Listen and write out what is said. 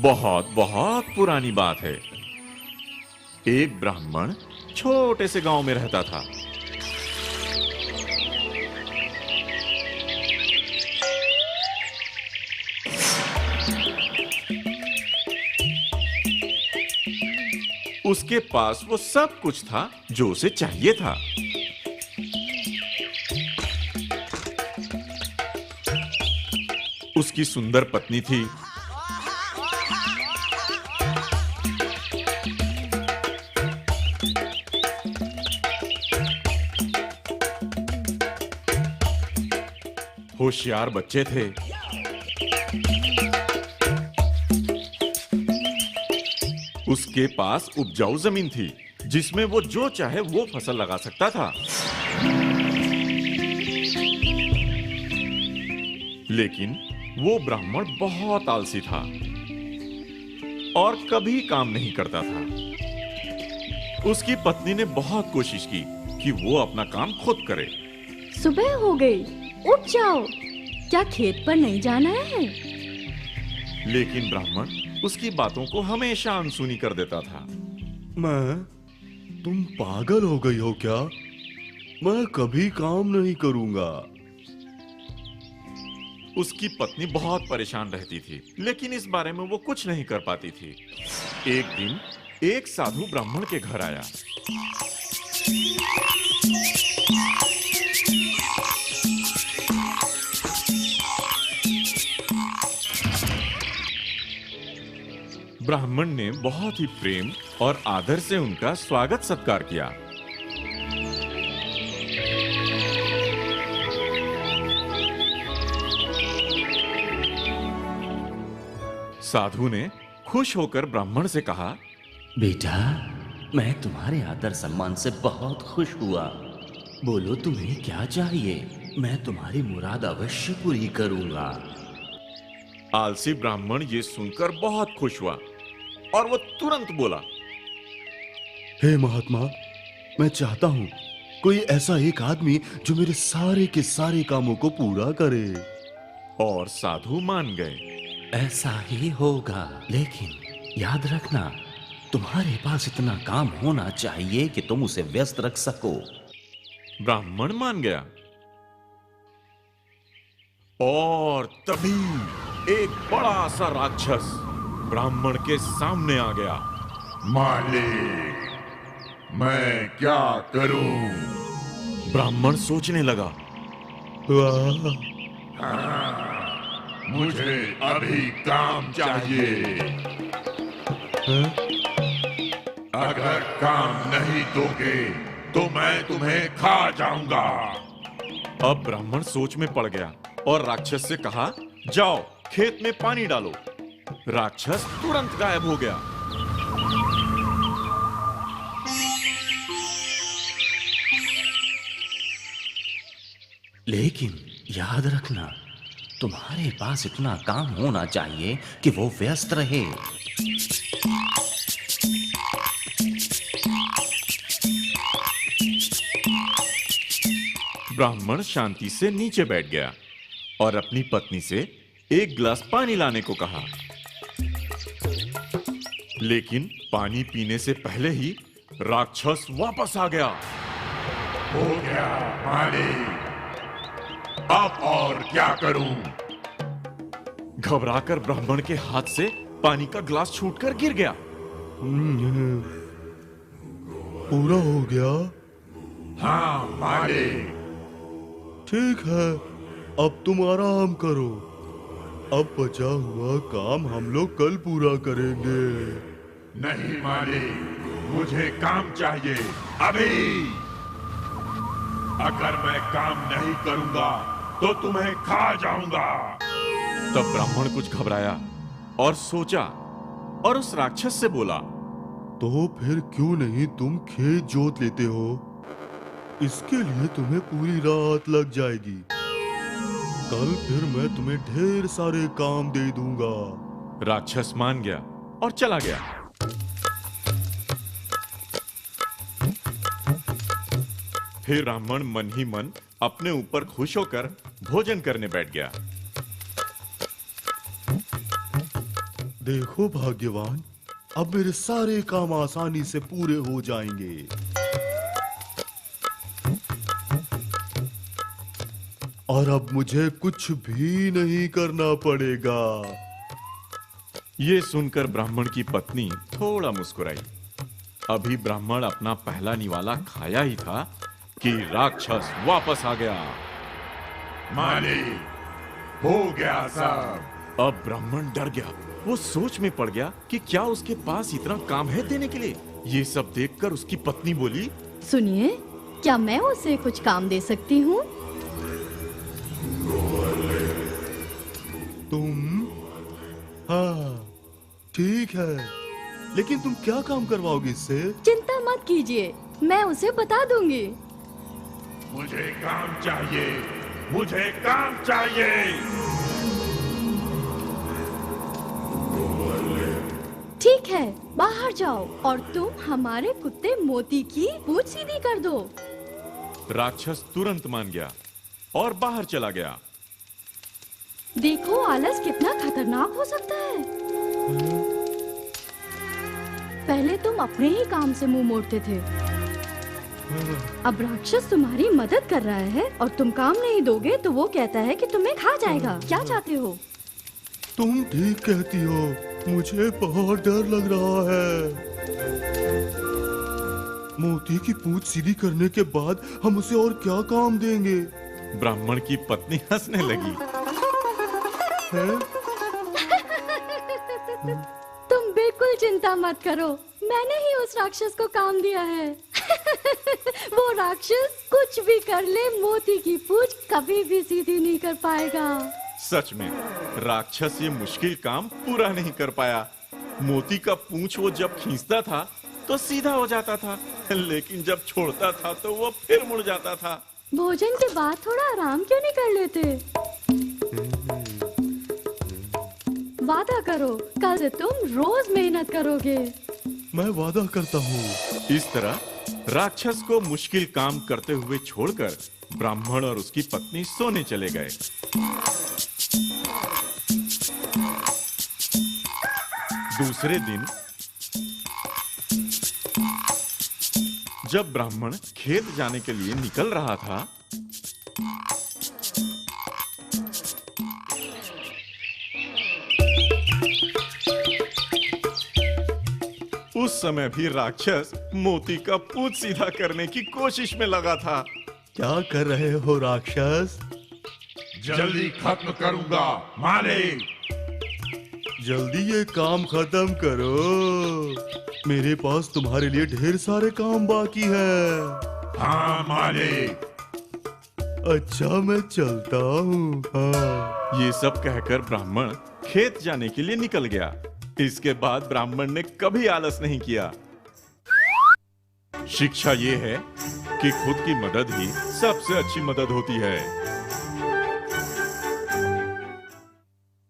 बहुत बहुत पुरानी बात है। एक ब्राह्मण छोटे से गांव में रहता था। उसके पास वो सब कुछ था जो उसे चाहिए था। उसकी सुंदर पत्नी थी। होशियार बच्चे थे। उसके पास उपजाऊ जमीन थी जिसमें वो जो चाहे वो फसल लगा सकता था। लेकिन वो ब्राह्मण बहुत आलसी था और कभी काम नहीं करता था। उसकी पत्नी ने बहुत कोशिश की कि वो अपना काम खुद करे। सुबह हो गई, उठ जाओ, क्या खेत पर नहीं जाना है? लेकिन ब्राह्मण उसकी बातों को हमेशा अनसुनी कर देता था। तुम पागल हो गई हो क्या? मैं कभी काम नहीं करूंगा। उसकी पत्नी बहुत परेशान रहती थी, लेकिन इस बारे में वो कुछ नहीं कर पाती थी। एक दिन एक साधु ब्राह्मण के घर आया। ब्राह्मण ने बहुत ही प्रेम और आदर से उनका स्वागत सत्कार किया। साधु ने खुश होकर ब्राह्मण से कहा, बेटा, मैं तुम्हारे आदर सम्मान से बहुत खुश हुआ। बोलो तुम्हें क्या चाहिए, मैं तुम्हारी मुराद अवश्य पूरी करूंगा। आलसी ब्राह्मण ये सुनकर बहुत खुश हुआ और वो तुरंत बोला, हे महात्मा, मैं चाहता हूँ कोई ऐसा एक आदमी जो मेरे सारे के सारे कामों को पूरा करे। और साधु मान गए। ऐसा ही होगा, लेकिन याद रखना, तुम्हारे पास इतना काम होना चाहिए कि तुम उसे व्यस्त रख सको। ब्राह्मण मान गया। और तभी एक बड़ा सा राक्षस ब्राह्मण के सामने आ गया। मालिक, मैं क्या करूं? ब्राह्मण सोचने लगा, मुझे अभी काम चाहिए। अगर काम नहीं दोगे तो मैं तुम्हें खा जाऊंगा। अब ब्राह्मण सोच में पड़ गया और राक्षस से कहा, जाओ खेत में पानी डालो। राक्षस तुरंत गायब हो गया। लेकिन याद रखना, तुम्हारे पास इतना काम होना चाहिए कि वो व्यस्त रहे। ब्राह्मण शांति से नीचे बैठ गया और अपनी पत्नी से एक गिलास पानी लाने को कहा। लेकिन पानी पीने से पहले ही राक्षस वापस आ गया। हो गया मालिक, अब और क्या करूं? घबराकर ब्राह्मण के हाथ से पानी का गिलास छूटकर गिर गया। पूरा हो गया? हाँ मालिक। ठीक है, अब तुम आराम करो। अब बचा हुआ काम हम लोग कल पूरा करेंगे। नहीं मालिक, मुझे काम चाहिए अभी। अगर मैं काम नहीं करूंगा तो तुम्हें खा जाऊंगा। तब ब्राह्मण कुछ घबराया और सोचा और उस राक्षस से बोला, तो फिर क्यों नहीं तुम खेत जोत लेते हो? इसके लिए तुम्हें पूरी रात लग जाएगी। कल फिर मैं तुम्हें ढेर सारे काम दे दूंगा। राक्षस मान गया और चला गया। फिर ब्राह्मण मन ही मन अपने ऊपर खुश होकर भोजन करने बैठ गया। देखो भाग्यवान, अब मेरे सारे काम आसानी से पूरे हो जाएंगे। और अब मुझे कुछ भी नहीं करना पड़ेगा। ये सुनकर ब्राह्मण की पत्नी थोड़ा मुस्कुराई। अभी ब्राह्मण अपना पहला निवाला खाया ही था कि राक्षस वापस आ गया। मालिक, हो गया सब। अब ब्राह्मण डर गया। वो सोच में पड़ गया कि क्या उसके पास इतना काम है देने के लिए। ये सब देखकर उसकी पत्नी बोली, सुनिए, क्या मैं उसे कुछ काम दे सकती हूँ? तुम? हाँ, ठीक है, लेकिन तुम क्या काम करवाओगे इससे? चिंता मत कीजिए, मैं उसे बता दूंगी। मुझे काम चाहिए, मुझे काम चाहिए। ठीक है, बाहर जाओ और तुम हमारे कुत्ते मोती की पूंछ सीधी कर दो। राक्षस तुरंत मान गया और बाहर चला गया। देखो आलस कितना खतरनाक हो सकता है। पहले तुम अपने ही काम से मुंह मोड़ते थे, अब राक्षस तुम्हारी मदद कर रहा है और तुम काम नहीं दोगे तो वो कहता है कि तुम्हें खा जाएगा। क्या चाहते हो? तुम ठीक कहती हो, मुझे बहुत डर लग रहा है। मोती की पूंछ सीधी करने के बाद हम उसे और क्या काम देंगे? ब्राह्मण की पत्नी हंसने लगी। है? तुम बिल्कुल चिंता मत करो, मैंने ही उस राक्षस को काम दिया है। वो राक्षस कुछ भी कर ले, मोती की पूंछ कभी भी सीधी नहीं कर पाएगा। सच में राक्षस ये मुश्किल काम पूरा नहीं कर पाया। मोती का पूंछ वो जब खींचता था तो सीधा हो जाता था, लेकिन जब छोड़ता था तो वो फिर मुड़ जाता था। भोजन के बाद थोड़ा आराम क्यों नहीं कर लेते? वादा करो, कल से तुम रोज मेहनत करोगे। मैं वादा करता हूँ। इस तरह राक्षस को मुश्किल काम करते हुए छोड़कर ब्राह्मण और उसकी पत्नी सोने चले गए। दूसरे दिन जब ब्राह्मण खेत जाने के लिए निकल रहा था, उस समय भी राक्षस मोती का पूंछ सीधा करने की कोशिश में लगा था। क्या कर रहे हो राक्षस? जल्दी खत्म करूंगा मालिक। जल्दी ये काम खत्म करो, मेरे पास तुम्हारे लिए ढेर सारे काम बाकी है। हाँ मालिक। अच्छा, मैं चलता हूँ। हाँ। ये सब कहकर ब्राह्मण खेत जाने के लिए निकल गया। इसके बाद ब्राह्मण ने कभी आलस नहीं किया। शिक्षा ये है कि खुद की मदद ही सबसे अच्छी मदद होती है।